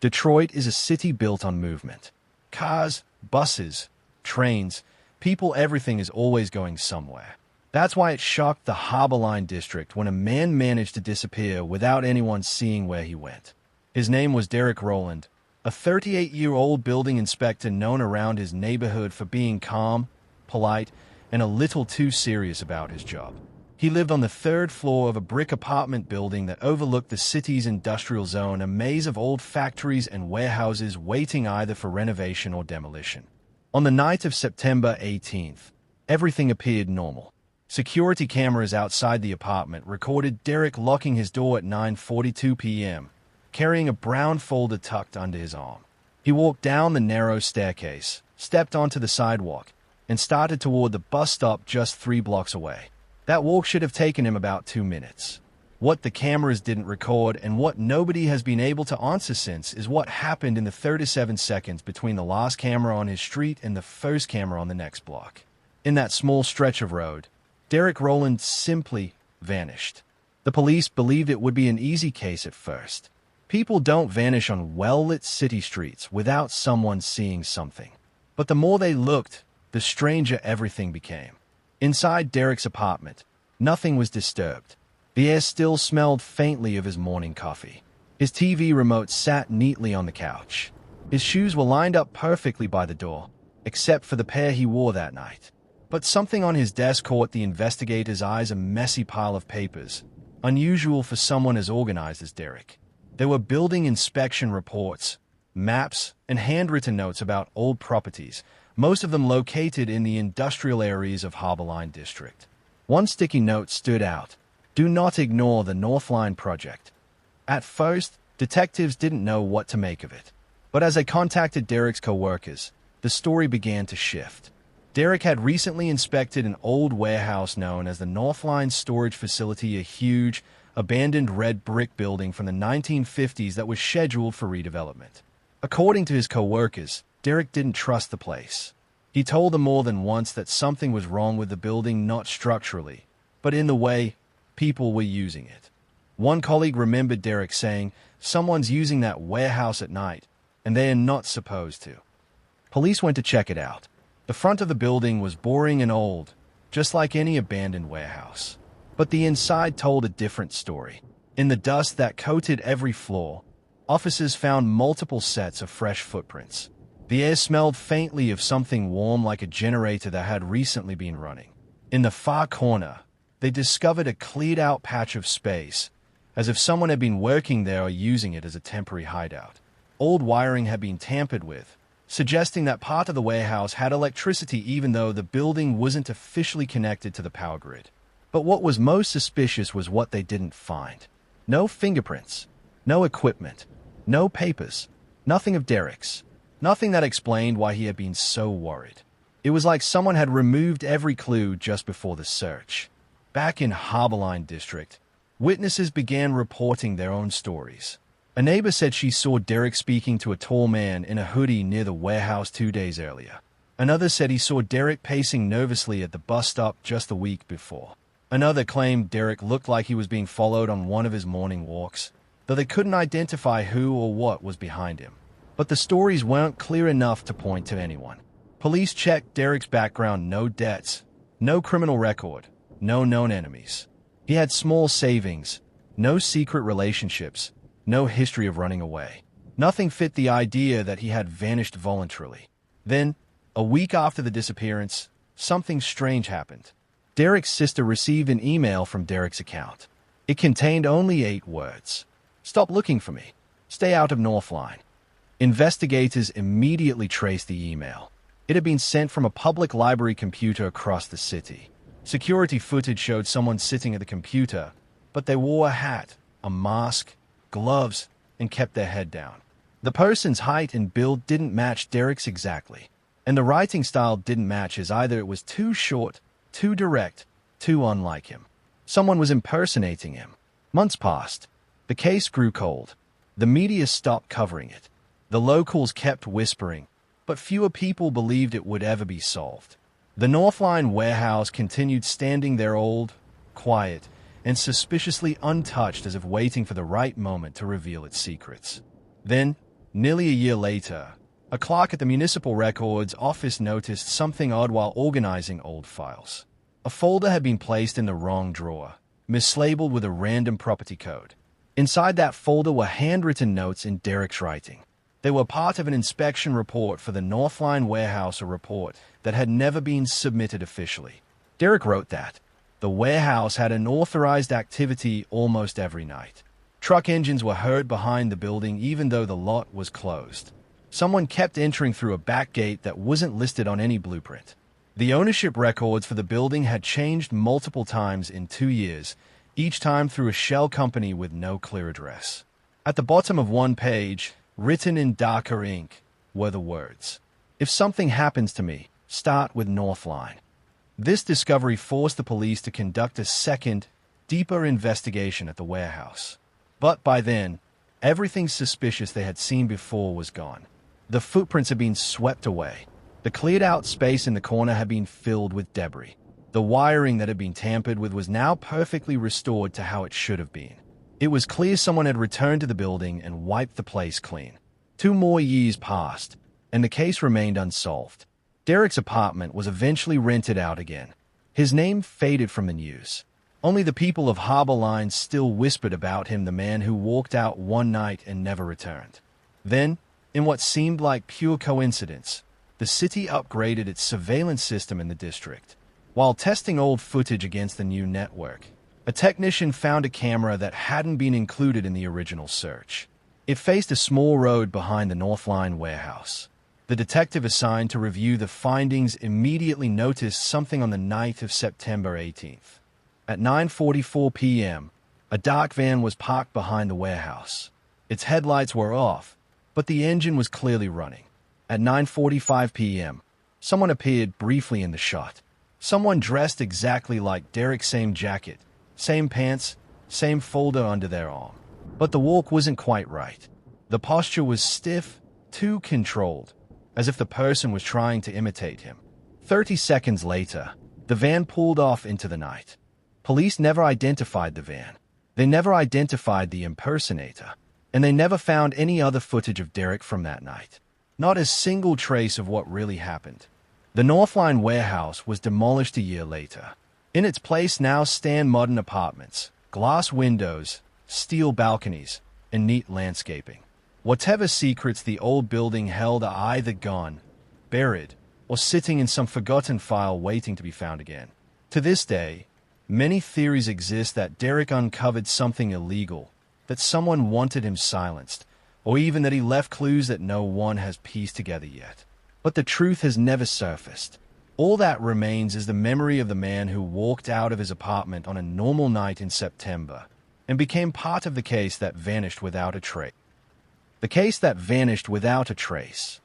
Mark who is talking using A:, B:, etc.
A: Detroit is a city built on movement. Cars, buses, trains, people, everything is always going somewhere. That's why it shocked the Harbor Line district when a man managed to disappear without anyone seeing where he went. His name was Derek Rowland, a 38-year-old building inspector known around his neighborhood for being calm, polite, and a little too serious about his job. He lived on the third floor of a brick apartment building that overlooked the city's industrial zone, a maze of old factories and warehouses waiting either for renovation or demolition. On the night of September 18th, everything appeared normal. Security cameras outside the apartment recorded Derek locking his door at 9:42 p.m., carrying a brown folder tucked under his arm. He walked down the narrow staircase, stepped onto the sidewalk, and started toward the bus stop just 3 blocks away. That walk should have taken him about 2 minutes. What the cameras didn't record and what nobody has been able to answer since is what happened in the 37 seconds between the last camera on his street and the first camera on the next block. In that small stretch of road, Derek Rowland simply vanished. The police believed it would be an easy case at first. People don't vanish on well-lit city streets without someone seeing something. But the more they looked, the stranger everything became. Inside Derek's apartment, nothing was disturbed. The air still smelled faintly of his morning coffee. His TV remote sat neatly on the couch. His shoes were lined up perfectly by the door, except for the pair he wore that night. But something on his desk caught the investigator's eyes, a messy pile of papers, unusual for someone as organized as Derek. There were building inspection reports, maps, and handwritten notes about old properties, most of them located in the industrial areas of Harbor Line District. One sticky note stood out: "Do not ignore the North Line project." At first, detectives didn't know what to make of it. But as they contacted Derek's co-workers, the story began to shift. Derek had recently inspected an old warehouse known as the North Line Storage Facility, a huge, abandoned red brick building from the 1950s that was scheduled for redevelopment. According to his co-workers, Derek didn't trust the place. He told them more than once that something was wrong with the building, not structurally, but in the way people were using it. One colleague remembered Derek saying, "Someone's using that warehouse at night, and they are not supposed to." Police went to check it out. The front of the building was boring and old, just like any abandoned warehouse. But the inside told a different story. In the dust that coated every floor, officers found multiple sets of fresh footprints. The air smelled faintly of something warm, like a generator that had recently been running. In the far corner, they discovered a cleared-out patch of space, as if someone had been working there or using it as a temporary hideout. Old wiring had been tampered with, suggesting that part of the warehouse had electricity even though the building wasn't officially connected to the power grid. But what was most suspicious was what they didn't find. No fingerprints, no equipment, no papers, nothing of Derek's. Nothing that explained why he had been so worried. It was like someone had removed every clue just before the search. Back in Harbor Line District, witnesses began reporting their own stories. A neighbor said she saw Derek speaking to a tall man in a hoodie near the warehouse 2 days earlier. Another said he saw Derek pacing nervously at the bus stop just a week before. Another claimed Derek looked like he was being followed on one of his morning walks, though they couldn't identify who or what was behind him. But the stories weren't clear enough to point to anyone. Police checked Derek's background: no debts, no criminal record, no known enemies. He had small savings, no secret relationships, no history of running away. Nothing fit the idea that he had vanished voluntarily. Then, a week after the disappearance, something strange happened. Derek's sister received an email from Derek's account. It contained only 8 words. "Stop looking for me. Stay out of North Line." Investigators immediately traced the email. It had been sent from a public library computer across the city. Security footage showed someone sitting at the computer, but they wore a hat, a mask, gloves, and kept their head down. The person's height and build didn't match Derek's exactly, and the writing style didn't match his either. It was too short, too direct, too unlike him. Someone was impersonating him. Months passed. The case grew cold. The media stopped covering it. The locals kept whispering, but fewer people believed it would ever be solved. The North Line warehouse continued standing there, old, quiet, and suspiciously untouched, as if waiting for the right moment to reveal its secrets. Then, Nearly a year later, a clerk at the municipal records office noticed something odd while organizing old files. A folder had been placed in the wrong drawer, mislabeled with a random property code. Inside that folder were handwritten notes in Derek's writing. They were part of an inspection report for the Northline warehouse, a report that had never been submitted officially. Derek wrote that the warehouse had unauthorized activity almost every night. Truck engines were heard behind the building even though the lot was closed. Someone kept entering through a back gate that wasn't listed on any blueprint. The ownership records for the building had changed multiple times in 2 years, each time through a shell company with no clear address. At the bottom of one page, written in darker ink, were the words, "If something happens to me, start with Northline." This discovery forced the police to conduct a second, deeper investigation at the warehouse. But by then, everything suspicious they had seen before was gone. The footprints had been swept away. The cleared-out space in the corner had been filled with debris. The wiring that had been tampered with was now perfectly restored to how it should have been. It was clear someone had returned to the building and wiped the place clean. 2 more years passed, and the case remained unsolved. Derek's apartment was eventually rented out again. His name faded from the news. Only the people of Harbor Line still whispered about him, the man who walked out one night and never returned. Then, in what seemed like pure coincidence, the city upgraded its surveillance system in the district. While testing old footage against the new network, a technician found a camera that hadn't been included in the original search. It faced a small road behind the Northline warehouse. The detective assigned to review the findings immediately noticed something on the night of September 18th. At 9:44 p.m., a dark van was parked behind the warehouse. Its headlights were off, but the engine was clearly running. At 9:45 p.m., someone appeared briefly in the shot. Someone dressed exactly like Derek, same jacket, same pants, same folder under their arm. But the walk wasn't quite right. The posture was stiff, too controlled, as if the person was trying to imitate him. 30 seconds later, the van pulled off into the night. Police never identified the van. They never identified the impersonator. And they never found any other footage of Derek from that night. Not a single trace of what really happened. The Northline warehouse was demolished a year later. In its place now stand modern apartments, glass windows, steel balconies, and neat landscaping. Whatever secrets the old building held are either gone, buried, or sitting in some forgotten file waiting to be found again. To this day, many theories exist that Derek uncovered something illegal, that someone wanted him silenced, or even that he left clues that no one has pieced together yet. But the truth has never surfaced. All that remains is the memory of the man who walked out of his apartment on a normal night in September and became part of the case that vanished without a trace. The case that vanished without a trace.